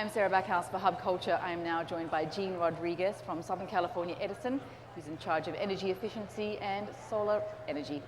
I'm Sarah Backhouse for Hub Culture. I am now joined by Rodrigues from Southern California Edison, who's in charge of energy efficiency and solar energy.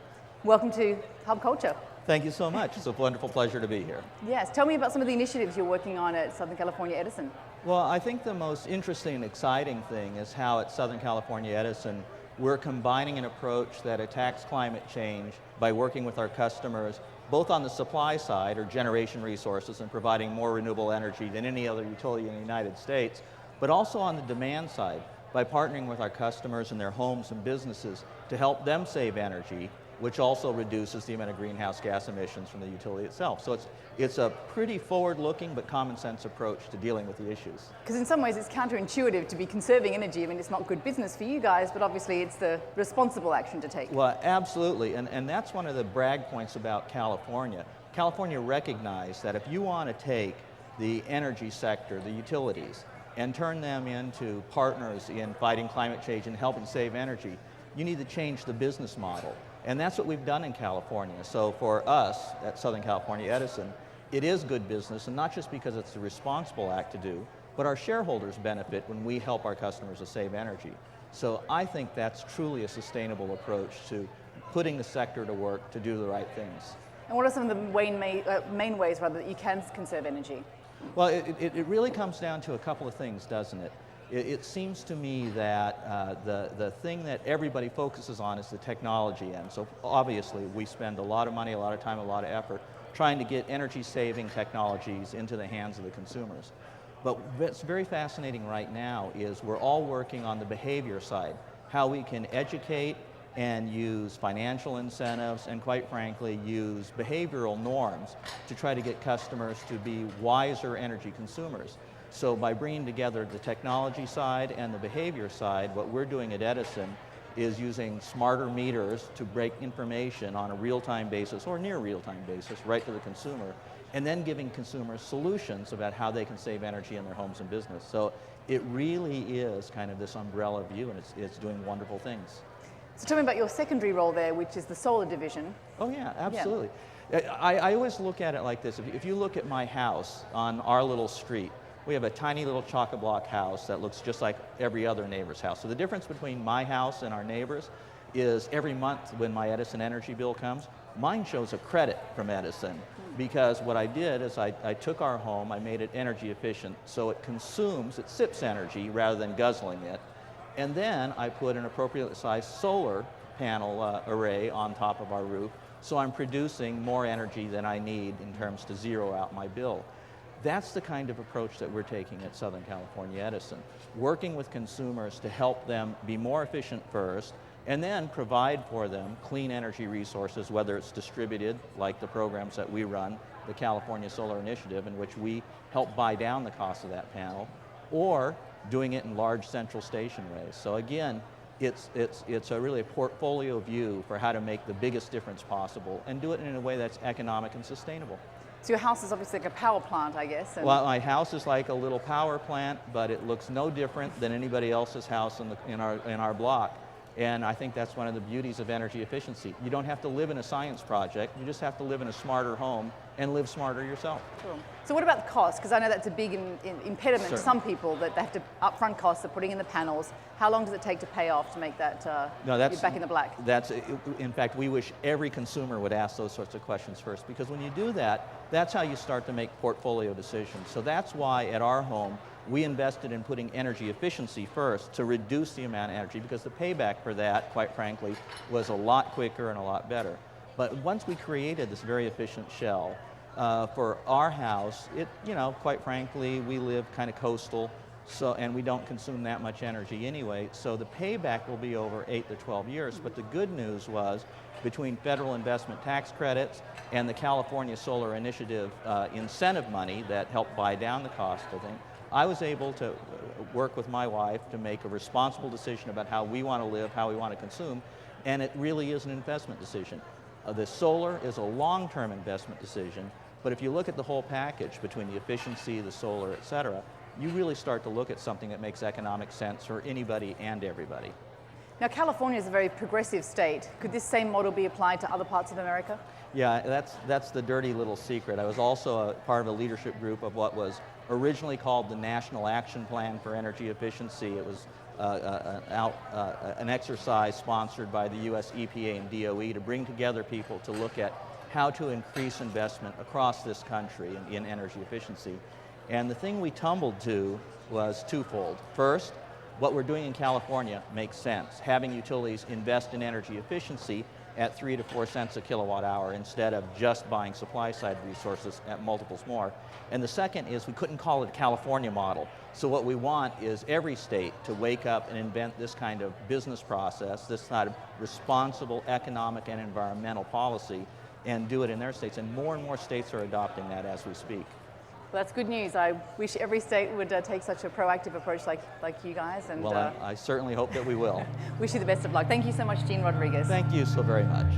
Welcome to Hub Culture. Thank you so much. It's a wonderful pleasure to be here. Yes, tell me about some of the initiatives you're working on at Southern California Edison. Well, I think the most interesting and exciting thing is how at Southern California Edison we're combining an approach that attacks climate change by working with our customers both on the supply side, or generation resources, and providing more renewable energy than any other utility in the United States, but also on the demand side by partnering with our customers and their homes and businesses to help them save energy, which also reduces the amount of greenhouse gas emissions from the utility itself. So it's a pretty forward-looking but common sense approach to dealing with the issues. Because in some ways it's counterintuitive to be conserving energy. I mean, it's not good business for you guys, but obviously it's the responsible action to take. Well, absolutely, and that's one of the brag points about California. California recognized that if you want to take the energy sector, the utilities, and turn them into partners in fighting climate change and helping save energy, you need to change the business model. And that's what we've done in California. So for us at Southern California Edison, it is good business, and not just because it's the responsible act to do, but our shareholders benefit when we help our customers to save energy. So I think that's truly a sustainable approach to putting the sector to work to do the right things. And what are some of the main ways that you can conserve energy? Well, it really comes down to a couple of things, doesn't it? It seems to me that the thing that everybody focuses on is the technology end. So obviously we spend a lot of money, a lot of time, a lot of effort trying to get energy-saving technologies into the hands of the consumers. But what's very fascinating right now is we're all working on the behavior side, how we can educate and use financial incentives and, quite frankly, use behavioral norms to try to get customers to be wiser energy consumers. So by bringing together the technology side and the behavior side, what we're doing at Edison is using smarter meters to break information on a real-time basis or near real-time basis right to the consumer, and then giving consumers solutions about how they can save energy in their homes and business. So it really is kind of this umbrella view, and it's doing wonderful things. So tell me about your secondary role there, which is the solar division. Oh yeah, absolutely. Yeah. I always look at it like this. If you look at my house on our little street, we have a tiny little chock-a-block house that looks just like every other neighbor's house. So the difference between my house and our neighbors is every month when my Edison energy bill comes, mine shows a credit from Edison, because what I did is I took our home, I made it energy efficient, so it sips energy rather than guzzling it, and then I put an appropriate sized solar panel array on top of our roof, so I'm producing more energy than I need in terms to zero out my bill. That's the kind of approach that we're taking at Southern California Edison, working with consumers to help them be more efficient first, and then provide for them clean energy resources, whether it's distributed, like the programs that we run, the California Solar Initiative, in which we help buy down the cost of that panel, or doing it in large central station arrays. So again, it's really a portfolio view for how to make the biggest difference possible and do it in a way that's economic and sustainable. So your house is obviously like a power plant, I guess. Well, my house is like a little power plant, but it looks no different than anybody else's house in our block. And I think that's one of the beauties of energy efficiency. You don't have to live in a science project, you just have to live in a smarter home and live smarter yourself. Cool. So what about the cost? Because I know that's a big impediment to some people, that they have to upfront costs of putting in the panels. How long does it take to pay off to make that get back in the black? In fact, we wish every consumer would ask those sorts of questions first, because when you do that, that's how you start to make portfolio decisions. So that's why at our home, we invested in putting energy efficiency first to reduce the amount of energy, because the payback for that, quite frankly, was a lot quicker and a lot better. But once we created this very efficient shell, for our house, quite frankly, we live kind of coastal, and we don't consume that much energy anyway, so the payback will be over 8 to 12 years. But the good news was, between federal investment tax credits and the California Solar Initiative incentive money that helped buy down the cost of things, I was able to work with my wife to make a responsible decision about how we want to live, how we want to consume, and it really is an investment decision. The solar is a long-term investment decision, but if you look at the whole package between the efficiency, the solar, et cetera, you really start to look at something that makes economic sense for anybody and everybody. Now, California is a very progressive state. Could this same model be applied to other parts of America? Yeah, that's the dirty little secret. I was also a part of a leadership group of what was originally called the National Action Plan for Energy Efficiency. It was an exercise sponsored by the US EPA and DOE to bring together people to look at how to increase investment across this country in energy efficiency. And the thing we tumbled to was twofold. First, what we're doing in California makes sense. Having utilities invest in energy efficiency at 3 to 4 cents a kilowatt hour instead of just buying supply side resources at multiples more. And the second is we couldn't call it a California model. So what we want is every state to wake up and invent this kind of business process, this kind of responsible economic and environmental policy, and do it in their states. And more states are adopting that as we speak. Well, that's good news. I wish every state would take such a proactive approach like you guys. And well, I certainly hope that we will. Wish you the best of luck. Thank you so much, Gene Rodrigues. Thank you so very much.